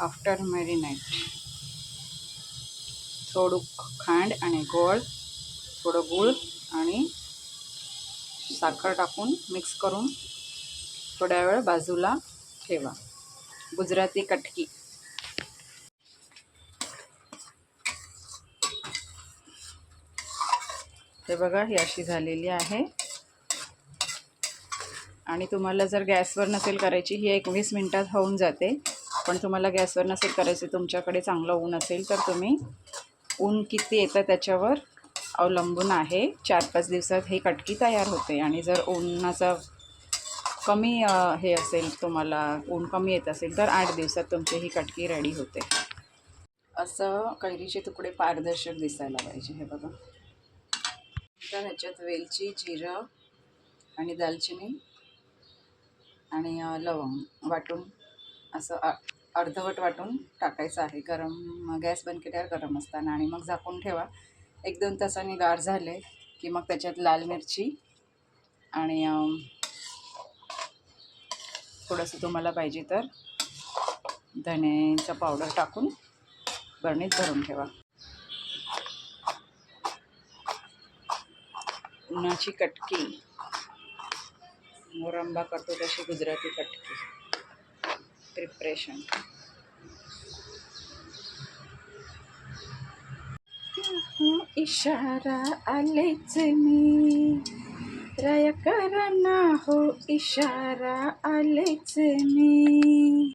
After marinate थोडं खांड आणि गोड, थोडं गूळ आणि साखर टाकून मिक्स करून थोड्या वेळ बाजूला ठेवा. गुजराती कटकी. हे बघा, ही अशी झालेली आहे. आणि तुम्हाला जर गॅसवर नसेल करायची, ही 20 मिनिटात होऊन जाते. पण तुम्हाला गॅसवर नसेल करायची, तुमच्याकडे चांगलं ऊन असेल तर तुम्ही, ऊन किती येतं त्याच्यावर अवलंबून आहे, 4-5 दिवसात ही कटकी तयार होते. आणि जर उन्हाचा कमी हे असेल, तुम्हाला ऊन कमी येत असेल तर 8 दिवसात तुमची ही कटकी रेडी होते. असं कैरीचे तुकडे पारदर्शक दिसायला पाहिजे. हे बघा. तर ह्याच्यात वेलची, जिरं आणि दालचिनी आणि लवंग वाटून असं अर्धवट वाटून टाकायचं आहे. गॅस बंद केल्यावर गरम असताना. आणि मग झाकून ठेवा. 1-2 तासांनी गार झाले की मग त्याच्यात लाल मिरची आणि थोडंसं तुम्हाला पाहिजे तर धण्याचा पावडर टाकून बरणीत भरून ठेवा. उन्हाची कटकी, मोरंबा करतो तशी गुजराती कटकी प्रिपरेशन. इशारा आलेच मी, राया करा ना हो, इशारा आलेच मी.